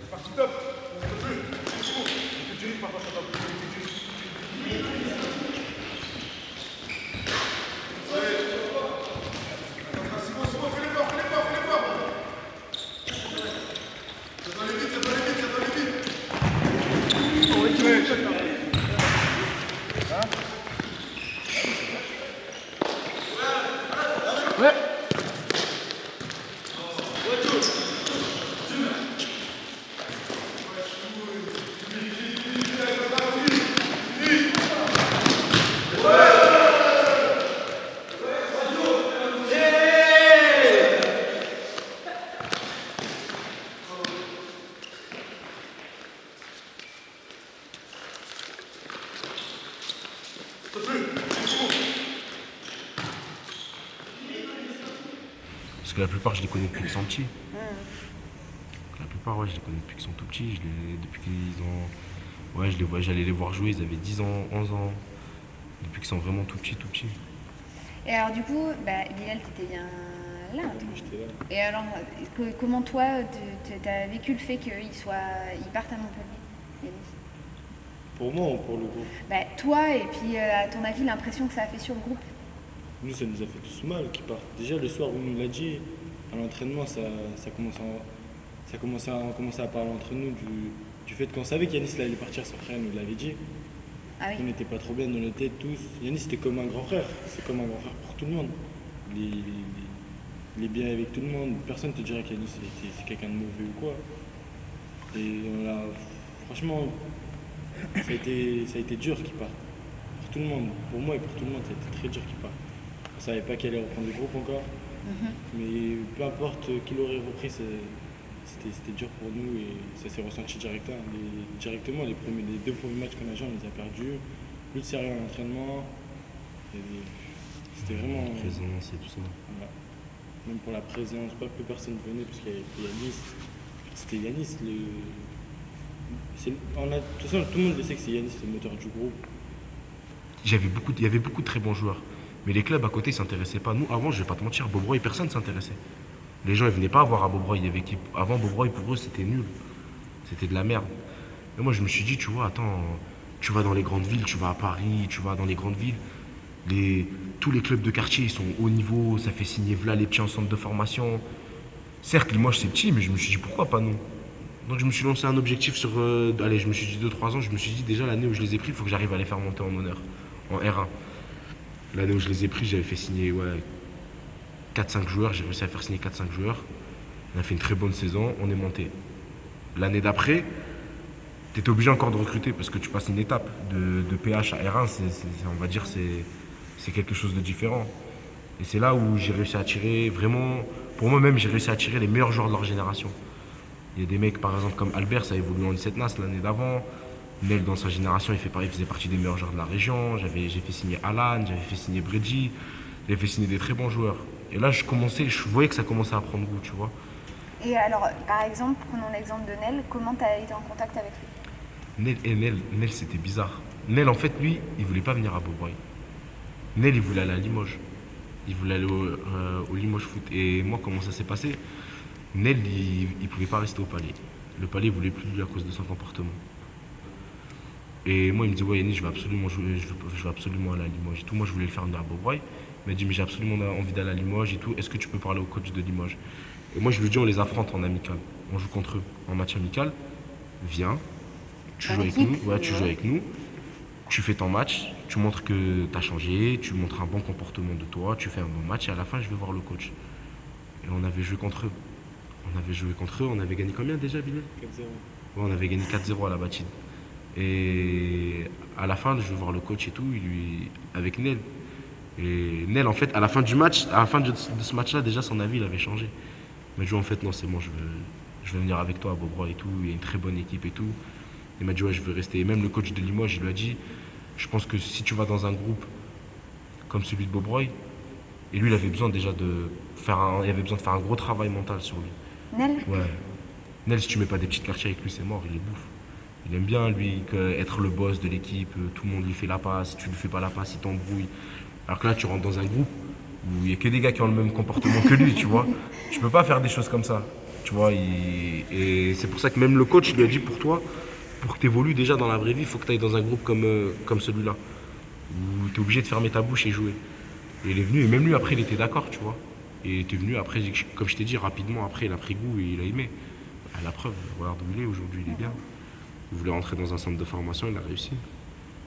Parti top. Le jeu. C'est bon. Le jeu, maintenant, ça va bouger. C'est bon, fais l'effort, fais l'effort, fais l'effort. Ça doit aller vite, ça doit aller vite, ça doit aller vite. Oh, oui, tu veux. Hein? Ouais. Parce que la plupart, je les connais depuis qu'ils sont petits. La plupart, ouais, je les connais depuis qu'ils sont tout petits. Depuis qu'ils ont. Ouais, je les vois, j'allais les voir jouer, ils avaient 10 ans, 11 ans. Depuis qu'ils sont vraiment tout petits, tout petits. Et alors du coup, Bilal, t'étais bien là. Moi, j'étais là. Et alors, comment toi, t'as vécu le fait qu'ils partent à Montpellier, Yanis? Pour moi ou pour le groupe? Toi, et puis à ton avis, l'impression que ça a fait sur le groupe. Nous, ça nous a fait tous mal qu'ils partent. Déjà, le soir où on nous l'a dit, à l'entraînement, on commençait à parler entre nous du fait qu'on savait qu'Yanis allait partir, son frère nous l'avait dit. Ah On oui. n'était pas trop bien dans nos têtes tous. Yanis, c'était comme un grand frère. C'est comme un grand frère pour tout le monde. Il est bien avec tout le monde. Personne ne te dirait qu'Yanis c'est quelqu'un de mauvais ou quoi. Et franchement, ça a été dur qu'il parte. Pour tout le monde. Pour moi et pour tout le monde, ça a été très dur qu'il parte. On ne savait pas qu'il allait reprendre le groupe encore. Mais peu importe qui l'aurait repris, c'était dur pour nous et ça s'est ressenti directement. Les deux premiers matchs qu'on a joués, on les a perdus. Plus de sérieux à l'entraînement. C'était vraiment. Présence et tout ça. Voilà. Même pour la présence, pas que personne venait parce qu'il y avait Yanis. C'était Yanis. De toute façon, tout le monde sait que c'est Yanis le moteur du groupe. Il y avait beaucoup de très bons joueurs. Mais les clubs à côté ne s'intéressaient pas. Nous, avant, je vais pas te mentir, Bobroy, personne ne s'intéressait. Les gens, ils venaient pas voir à Bobroy. Avant, Bobroy, pour eux, c'était nul. C'était de la merde. Et moi, je me suis dit, tu vois, attends, tu vas dans les grandes villes, tu vas à Paris, tu vas dans les grandes villes. Tous les clubs de quartier, ils sont haut niveau, ça fait signer voilà les petits en centre de formation. Certes, Limoges, c'est petit, mais je me suis dit, pourquoi pas nous? Donc, je me suis lancé un objectif sur. Allez, je me suis dit 2-3 ans, je me suis dit, déjà, l'année où je les ai pris, il faut que j'arrive à les faire monter en honneur, en R1. L'année où je les ai pris, j'avais fait signer 4-5 joueurs, j'ai réussi à faire signer 4-5 joueurs. On a fait une très bonne saison, on est monté. L'année d'après, tu étais obligé encore de recruter parce que tu passes une étape de PH à R1, on va dire c'est quelque chose de différent. Et c'est là où j'ai réussi à attirer vraiment, pour moi-même, j'ai réussi à attirer les meilleurs joueurs de leur génération. Il y a des mecs par exemple comme Albert, ça a évolué en 17 NAS l'année d'avant. Nel, dans sa génération, il faisait partie des meilleurs joueurs de la région. J'ai fait signer Alan, j'avais fait signer Bredji, j'avais fait signer des très bons joueurs. Et là, je voyais que ça commençait à prendre goût, tu vois. Et alors, par exemple, prenons l'exemple de Nel, comment tu as été en contact avec lui? Nel, c'était bizarre. Nel, en fait, lui, il voulait pas venir à Beaubreuil. Nel, il voulait aller à Limoges. Il voulait aller au Limoges Foot. Et moi, comment ça s'est passé? Nel, il pouvait pas rester au Palais. Le Palais voulait plus de lui à cause de son comportement. Et moi, il me dit, ouais, Yannis, je veux absolument aller à Limoges et tout. Moi, je voulais le faire venir à Beaubreuil. Il m'a dit, mais j'ai absolument envie d'aller à Limoges et tout. Est-ce que tu peux parler au coach de Limoges? Et moi, je lui dis, on les affronte en amical. On joue contre eux en match amical. Viens, tu joues avec nous. Ouais, tu joues avec nous. Tu fais ton match. Tu montres que tu as changé. Tu montres un bon comportement de toi. Tu fais un bon match. Et à la fin, je vais voir le coach. Et on avait joué contre eux. On avait gagné combien déjà, Bilal? 4-0. Ouais, on avait gagné 4-0 à la Batide. Et à la fin, je vais voir le coach et tout, avec Nel. Et Nel, en fait, à la fin du match, à la fin de ce match-là, déjà son avis, il avait changé. Il m'a dit, en fait, non, c'est bon, je veux venir avec toi à Beaubreuil et tout. Il y a une très bonne équipe et tout. Il m'a dit, ouais, je veux rester. Et même le coach de Limoges, il lui a dit, je pense que si tu vas dans un groupe comme celui de Beaubreuil, et lui, il avait besoin déjà il avait besoin de faire un gros travail mental sur lui. Nel? Ouais. Nel, si tu mets pas des petites quartiers avec lui, c'est mort, il est bouffe. Il aime bien, lui, être le boss de l'équipe, tout le monde lui fait la passe, tu lui fais pas la passe, il t'embrouille. Alors que là, tu rentres dans un groupe où il y a que des gars qui ont le même comportement que lui, tu vois. Tu peux pas faire des choses comme ça. Tu Tu vois, et c'est pour ça que même le coach lui a dit pour toi, pour que tu évolues déjà dans la vraie vie, il faut que tu ailles dans un groupe comme celui-là, où tu es obligé de fermer ta bouche et jouer. Et il est venu, et même lui après il était d'accord, tu vois. Et il était venu après, comme je t'ai dit, rapidement après il a pris goût et il a aimé. À la preuve, regarde où il est aujourd'hui, il est bien. Il voulait rentrer dans un centre de formation, il a réussi.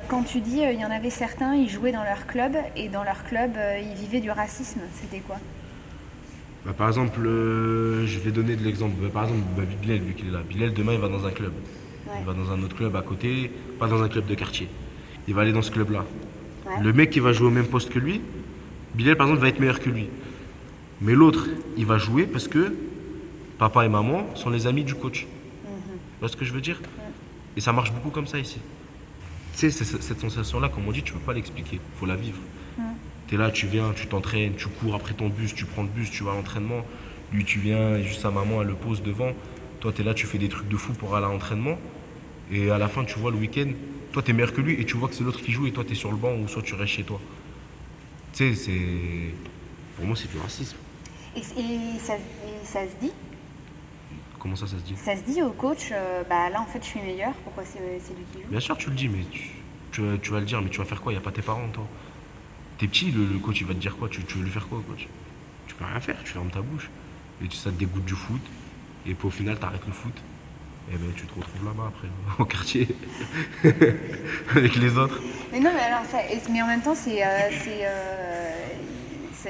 Quand tu dis il y en avait certains, ils jouaient dans leur club et dans leur club, ils vivaient du racisme, c'était quoi? Bah, par exemple, je vais donner de l'exemple. Bah, par exemple, Bilal, vu qu'il est là. Bilal, demain, il va dans un club. Ouais. Il va dans un autre club à côté, pas dans un club de quartier. Il va aller dans ce club-là. Ouais. Le mec qui va jouer au même poste que lui, Bilal, par exemple, va être meilleur que lui. Mais l'autre, il va jouer parce que papa et maman sont les amis du coach. Tu vois ce que je veux dire? Et ça marche beaucoup comme ça ici. Tu sais, cette sensation-là, comme on dit, tu peux pas l'expliquer. Il faut la vivre. Tu es là, tu viens, tu t'entraînes, tu cours après ton bus, tu prends le bus, tu vas à l'entraînement. Lui, tu viens, et juste sa maman, elle le pose devant. Toi, tu es là, tu fais des trucs de fou pour aller à l'entraînement. Et à la fin, tu vois, le week-end, toi, tu es meilleur que lui et tu vois que c'est l'autre qui joue et toi, tu es sur le banc ou soit tu restes chez toi. Tu sais, c'est. Pour moi, c'est du racisme. Et ça se dit? Comment ça se dit? Ça se dit au coach, bah là en fait je suis meilleur, pourquoi c'est lui qui joue? Bien sûr, tu le dis, mais tu vas le dire, mais tu vas faire quoi? Il n'y a pas tes parents, toi. T'es petit, le coach, il va te dire quoi? Tu veux lui faire quoi, coach? Tu peux rien faire, tu fermes ta bouche. Et ça te dégoûte du foot. Et puis au final, t'arrêtes le foot. Et ben tu te retrouves là-bas après, au quartier, avec les autres. Mais non, mais alors mais en même temps ça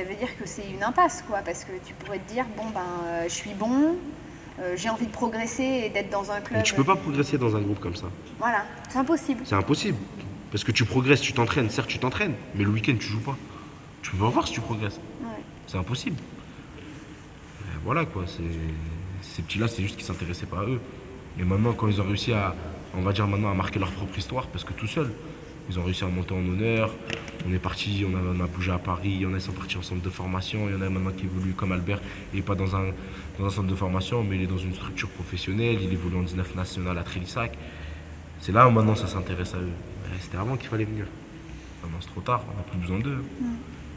veut dire que c'est une impasse quoi, parce que tu pourrais te dire bon ben je suis bon, j'ai envie de progresser et d'être dans un club. Mais tu peux pas progresser dans un groupe comme ça. Voilà, c'est impossible. C'est impossible. Parce que tu progresses, tu t'entraînes. Certes, tu t'entraînes, mais le week-end, tu joues pas. Tu peux pas voir si tu progresses. Ouais. C'est impossible. Voilà quoi, ces petits-là, c'est juste qu'ils s'intéressaient pas à eux. Et maintenant, quand ils ont réussi on va dire maintenant, à marquer leur propre histoire, parce que tout seuls, ils ont réussi à monter en honneur. On est parti, on a bougé à Paris, il y en a qui sont partis en centre de formation, il y en a maintenant qui évoluent comme Albert, et pas dans un centre de formation, mais il est dans une structure professionnelle, il évolue en 19 national à Trélissac. C'est là où maintenant ça s'intéresse à eux. C'était avant qu'il fallait venir. Maintenant c'est trop tard, on n'a plus besoin d'eux.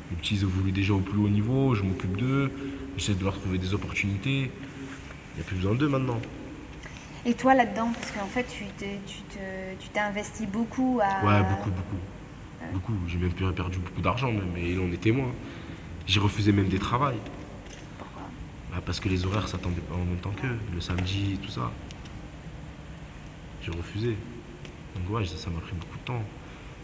Les petits ils évoluent déjà au plus haut niveau, je m'occupe d'eux, j'essaie de leur trouver des opportunités. Il n'y a plus besoin d'eux maintenant. Et toi là-dedans, parce qu'en fait tu t'es investi beaucoup à... Ouais, beaucoup. Beaucoup. J'ai même perdu beaucoup d'argent même, et il en est témoin. J'ai refusé même des travails. Pourquoi? Bah, parce que les horaires ça tombaient pas en même temps qu'eux, le samedi, tout ça. J'ai refusé. Donc ouais, ça m'a pris beaucoup de temps.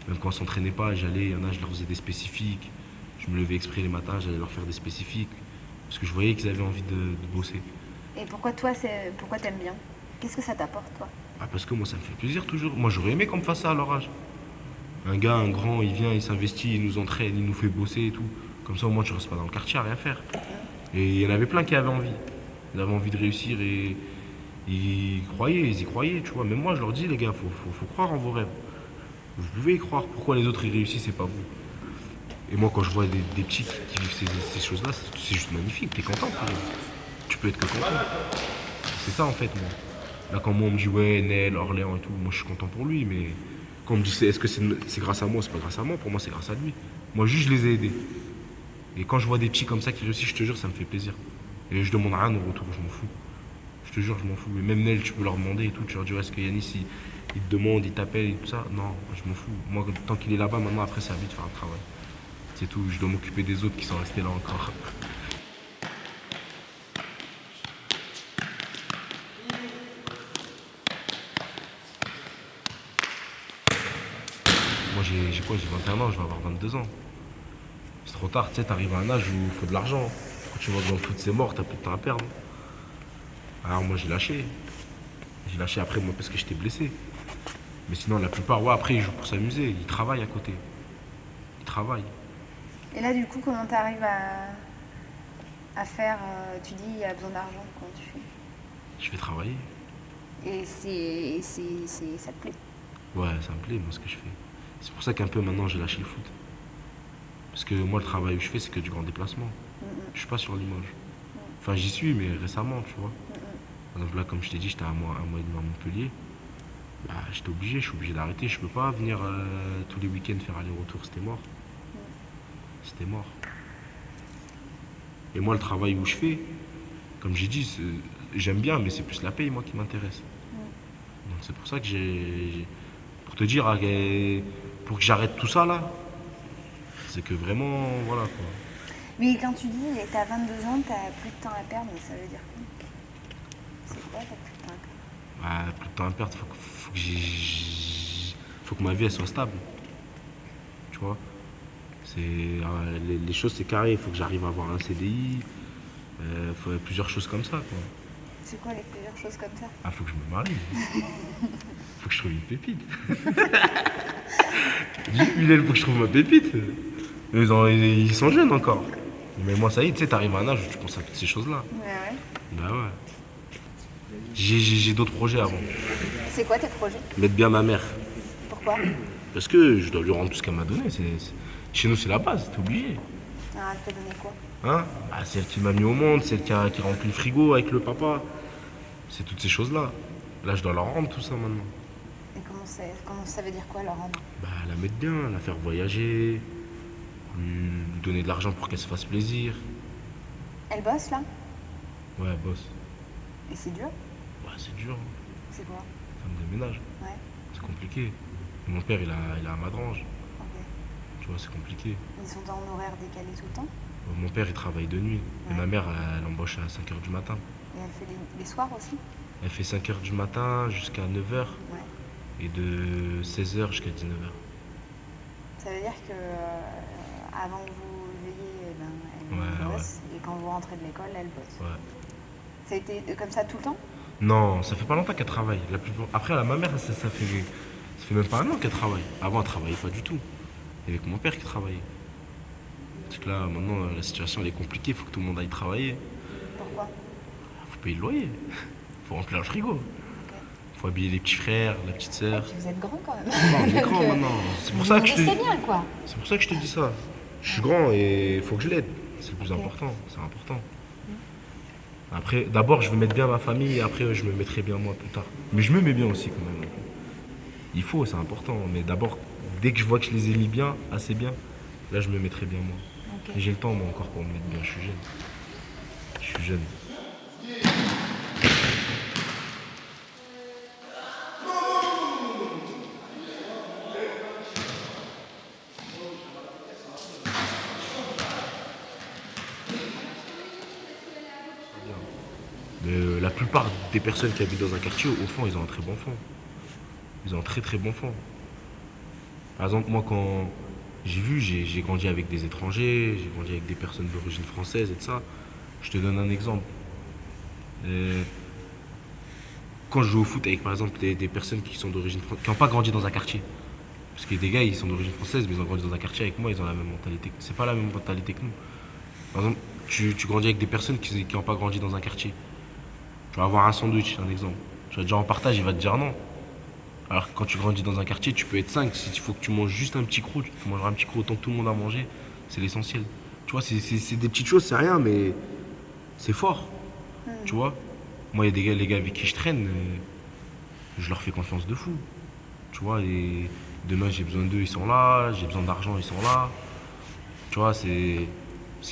Même quand on s'entraînait pas, j'allais, il y en a, je leur faisais des spécifiques. Je me levais exprès les matins, j'allais leur faire des spécifiques. Parce que je voyais qu'ils avaient envie de bosser. Et pourquoi pourquoi t'aimes bien? Qu'est-ce que ça t'apporte toi? Ah, parce que moi ça me fait plaisir toujours. Moi j'aurais aimé qu'on me fasse ça à leur âge. Un gars, un grand, il vient, il s'investit, il nous entraîne, il nous fait bosser et tout. Comme ça au moins tu restes pas dans le quartier à rien faire. Et il y en avait plein qui avaient envie. Ils avaient envie de réussir et ils y croyaient, tu vois. Même moi je leur dis les gars, faut croire en vos rêves. Vous pouvez y croire, pourquoi les autres y réussissent et pas vous. Et moi quand je vois des petits qui vivent ces choses-là, c'est juste magnifique, t'es content pour eux. Tu peux être que content. C'est ça en fait moi. Là quand moi on me dit ouais, Nel, Orléans et tout, moi je suis content pour lui, mais quand on me dit est-ce que c'est grâce à moi, c'est pas grâce à moi, pour moi c'est grâce à lui. Moi juste je les ai aidés. Et quand je vois des petits comme ça qui réussissent, je te jure, ça me fait plaisir. Et je demande rien au retour, je m'en fous. Je te jure, je m'en fous. Et même Nel, tu peux leur demander et tout, tu leur dis est-ce que Yanis il te demande, il t'appelle et tout ça. Non, je m'en fous. Moi tant qu'il est là-bas, maintenant après c'est à lui de faire un travail. C'est tout, je dois m'occuper des autres qui sont restés là encore. Moi j'ai quoi? J'ai 21 ans, je vais avoir 22 ans. C'est trop tard, tu sais, t'arrives à un âge où il faut de l'argent. Quand tu vois que dans le foot c'est mort, t'as plus de temps à perdre. Alors moi j'ai lâché. J'ai lâché après moi parce que j'étais blessé. Mais sinon la plupart, ouais, après ils jouent pour s'amuser, ils travaillent à côté. Ils travaillent. Et là du coup comment t'arrives à faire, tu dis il y a besoin d'argent, comment tu fais? Je vais travailler. Et ça te plaît? Ouais, ça me plaît moi ce que je fais. C'est pour ça qu'un peu maintenant j'ai lâché le foot. Parce que moi le travail que je fais c'est que du grand déplacement. Je suis pas sur Limoges. Enfin j'y suis mais récemment tu vois. Par exemple là comme je t'ai dit j'étais un mois et demi à Montpellier. Bah, j'étais obligé, je suis obligé d'arrêter. Je peux pas venir tous les week-ends faire aller-retour, c'était mort. C'était mort. Et moi le travail où je fais, comme j'ai dit, j'aime bien, mais c'est plus la paye, moi, qui m'intéresse. Donc c'est pour ça que pour te dire, pour que j'arrête tout ça, là, c'est que vraiment, voilà, quoi. Mais quand tu dis que t'as 22 ans, t'as plus de temps à perdre, mais ça veut dire quoi? C'est quoi, t'as plus de temps à perdre? Plus de temps à perdre, faut que ma vie, elle soit stable. Tu vois? Les choses, c'est carré. Il faut que j'arrive à avoir un CDI. Faut plusieurs choses comme ça, quoi. C'est quoi les plusieurs choses comme ça? Ah, faut que je me marie. Faut que je trouve une pépite. Il faut que je trouve ma pépite. Ils sont jeunes encore. Mais moi, ça y est, tu sais, t'arrives à un âge où tu penses à toutes ces choses-là. Ouais. Bah ouais. J'ai d'autres projets avant. C'est quoi tes projets? Mettre bien ma mère. Pourquoi? Parce que je dois lui rendre tout ce qu'elle m'a donné. Chez nous, c'est la base, t'es obligé. Ah, elle t'a donné quoi? Hein? Bah, c'est elle qui m'a mis au monde, c'est elle qui remplit le frigo avec le papa. C'est toutes ces choses-là. Là, je dois leur rendre tout ça maintenant. Et comment ça veut dire quoi, leur rendre? Bah, la mettre bien, la faire voyager, lui donner de l'argent pour qu'elle se fasse plaisir. Elle bosse là? Ouais, boss. Et c'est dur? Ouais, c'est dur, hein. C'est quoi? Femme de ménage. Ouais, C'est compliqué. Mon père, il a un madrange. ok. Tu vois, c'est compliqué. Ils sont en horaire décalé tout le temps? Mon père, il travaille de nuit. Et Ouais. ma mère, elle embauche à 5h du matin. Et elle fait les soirs aussi? Elle fait 5h du matin jusqu'à 9h Ouais. et de 16h jusqu'à 19h. Ça veut dire que avant que vous leviez, eh ben, elle Ouais, bosse. Et quand vous rentrez de l'école, elle bosse. Ouais. Ça a été comme ça tout le temps? Non, ça fait pas longtemps qu'elle travaille. Après, ma mère, ça fait même pas un an qu'elle travaille. Avant, elle travaillait pas du tout. Il y avait que mon père qui travaillait. Parce que là, maintenant, la situation elle est compliquée, il faut que tout le monde aille travailler. Pourquoi? Faut payer le loyer. Faut remplir le frigo. Ok. Faut habiller les petits frères, la petite sœur. Puis vous êtes grand quand même. Non, on est grand Donc, maintenant. C'est pour vous ça que je te nourrissez dis. bien quoi. C'est pour ça que je te dis ça. Je suis grand et il faut que je l'aide. C'est le plus Ok. important. C'est important. Après, d'abord, je vais mettre bien ma famille et après, je me mettrai bien moi plus tard. Mais je me mets bien aussi quand même. Il faut, c'est important. Mais d'abord, dès que je vois que je les ai mis bien, assez bien, là, je me mettrai bien moi. Ok. Et j'ai le temps, moi, encore pour me mettre bien. Je suis jeune. Je suis jeune. Mais la plupart des personnes qui habitent dans un quartier, au fond, ils ont un très bon fond. Ils ont un très très bon fond. Par exemple, moi, quand j'ai grandi avec des étrangers, j'ai grandi avec des personnes d'origine française et tout ça. Je te donne un exemple. Euh, Quand je joue au foot avec, par exemple, des personnes qui sont d'origine française, qui n'ont pas grandi dans un quartier. Parce que des gars, ils sont d'origine française, mais ils ont grandi dans un quartier avec moi, ils ont la même mentalité. C'est pas la même mentalité que nous. Par exemple, tu grandis avec des personnes qui n'ont pas grandi dans un quartier. Tu vas avoir un sandwich, un exemple. Tu vas te dire en partage, il va te dire non. Alors que quand tu grandis dans un quartier, tu peux être 5. S'il faut que tu manges juste un petit croc, tu mangeras un petit croc autant que tout le monde a mangé. C'est l'essentiel. Tu vois, c'est des petites choses, c'est rien, mais c'est fort. Tu vois. Moi, il y a des gars, les gars avec qui je traîne, je leur fais confiance de fou. Tu vois, et demain j'ai besoin d'eux, ils sont là. J'ai besoin d'argent, ils sont là. Tu vois, c'est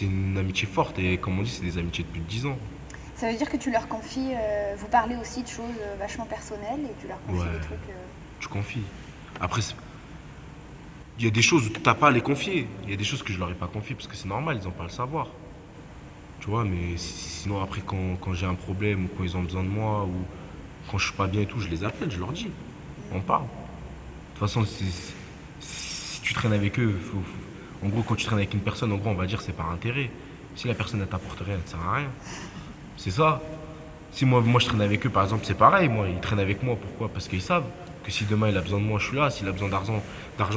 une amitié forte. Et comme on dit, c'est des amitiés de plus de 10 ans. Ça veut dire que tu leur confies, vous parlez aussi de choses vachement personnelles et tu leur confies Ouais. des trucs. Tu confies. Après, il y a des choses où tu n'as pas à les confier. Il y a des choses que je leur ai pas confiées parce que c'est normal, ils n'ont pas à le savoir. Tu vois, mais sinon, après, quand j'ai un problème ou quand ils ont besoin de moi ou quand je suis pas bien et tout, je les appelle, je leur dis. On parle. De toute façon, si tu traînes avec eux, en gros, quand tu traînes avec une personne, en gros, on va dire c'est par intérêt. Si la personne ne t'apporte rien, elle ne sert à rien. C'est ça. Si moi je traîne avec eux, par exemple, c'est pareil. Moi, ils traînent avec moi. Pourquoi? Parce qu'ils savent que si demain il a besoin de moi, je suis là. S'il a besoin d'argent,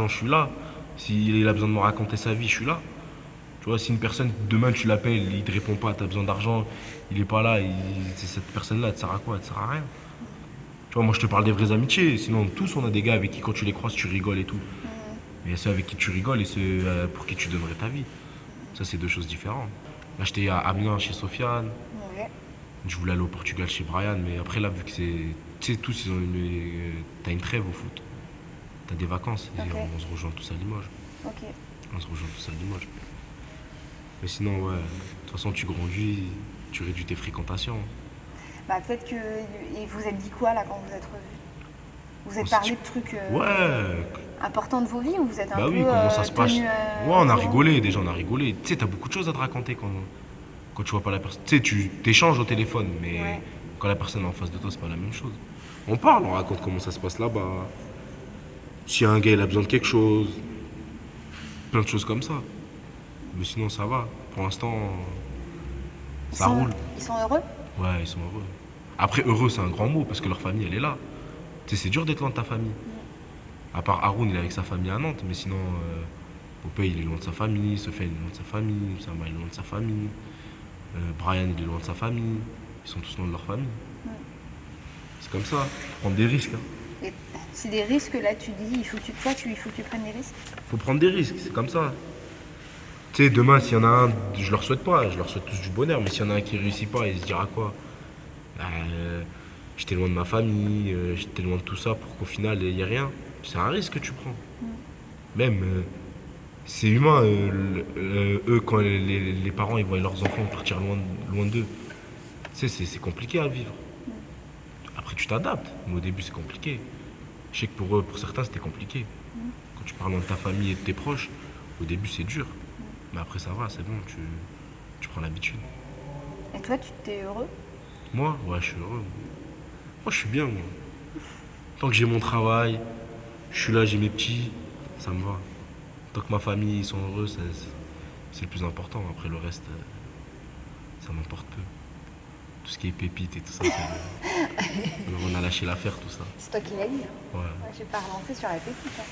je suis là. S'il a besoin de me raconter sa vie, je suis là. Tu vois, si une personne, demain tu l'appelles, il te répond pas, tu as besoin d'argent, il est pas là, cette personne-là, elle te sert à quoi? Elle te sert à rien. Tu vois, moi je te parle des vraies amitiés. Sinon, tous on a des gars avec qui quand tu les croises, tu rigoles et tout. Mais il y a ceux avec qui tu rigoles et ceux pour qui tu donnerais ta vie. Ça, c'est deux choses différentes. Là, j'étais à Amiens chez Sofiane. Ouais. Je voulais aller au Portugal chez Brian, mais après là, vu que c'est. Tu sais, tous, ils ont t'as une trêve au foot. T'as des vacances. Et Ok. on se rejoint tous à Limoges. Ok. On se rejoint tous à Limoges. Mais sinon, ouais, de toute façon, tu grandis, tu réduis tes fréquentations. Bah peut-être que... Et vous êtes dit quoi là quand vous êtes revus? Vous êtes s'est parlé dit- de trucs Ouais, importants de vos vies ou vous êtes un bah peu oui, comment ça se passe? tenus, Ouais, au on a courant? rigolé, déjà, on a rigolé. Tu sais, t'as beaucoup de choses à te raconter quand tu vois pas la personne. Tu sais, tu t'échanges au téléphone, mais Ouais. quand la personne est en face de toi, c'est pas la même chose. On parle, on raconte comment ça se passe là-bas. Si un gars, il a besoin de quelque chose, plein de choses comme ça. Mais sinon, ça va. Pour l'instant, Ils ça sont- roule. Ils sont heureux? Ouais, ils sont heureux. Après, heureux, c'est un grand mot parce que leur famille, elle est là. Tu sais, c'est dur d'être loin de ta famille. À part Haroun, il est avec sa famille à Nantes, mais sinon, Popeye, il est loin de sa famille, Sofiane, il est loin de sa famille, Sama, il est loin de sa famille, Brian, il est loin de sa famille. Ils sont tous loin de leur famille. C'est comme ça, faut prendre des risques. Hein. Et c'est des risques là, tu dis, il faut que il faut que tu prennes des risques. Faut prendre des risques, c'est comme ça. Tu sais, demain, s'il y en a un, je leur souhaite pas, je leur souhaite tous du bonheur, mais s'il y en a un qui réussit pas, il se dira quoi? Bah, j'étais loin de ma famille, j'étais loin de tout ça pour qu'au final, il n'y ait rien. C'est un risque que tu prends. Même, c'est humain, eux, quand les parents ils voient leurs enfants partir loin d'eux. Tu sais, c'est compliqué à vivre. Après, tu t'adaptes, mais au début, c'est compliqué. Je sais que pour eux, pour certains, c'était compliqué. Quand tu parles de ta famille et de tes proches, au début, c'est dur. Mais après, ça va, c'est bon, tu prends l'habitude. Et toi, tu t'es heureux? Moi, ouais, je suis heureux. Moi, je suis bien, moi. Tant que j'ai mon travail, je suis là, j'ai mes petits, ça me va. Tant que ma famille, ils sont heureux, c'est le plus important. Après, le reste, ça m'importe peu. Tout ce qui est pépites et tout ça, on a lâché l'affaire, tout ça. C'est toi qui l'as dit. Ouais. Moi, j'ai pas relancé sur la pépite. Hein.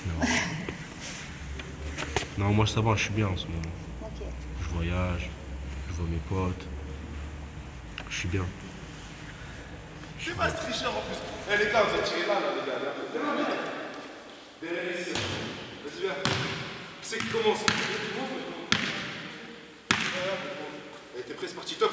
Non. Non, moi, ça va, je suis bien en ce moment. Ok. Je voyage, je vois mes potes. Je suis bien. Je suis pas ce tricheur en plus. Eh les gars, vous êtes tirés là, les gars. Derrière ici. Vas-y, viens. Qui c'est qui commence? Allez, t'es prêt, c'est parti, top.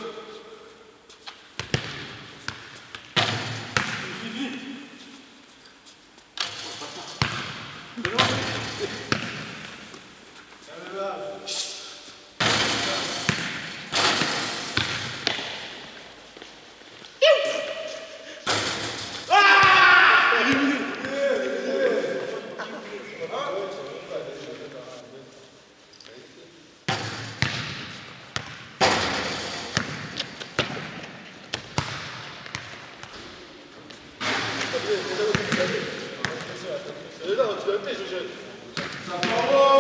Ça va,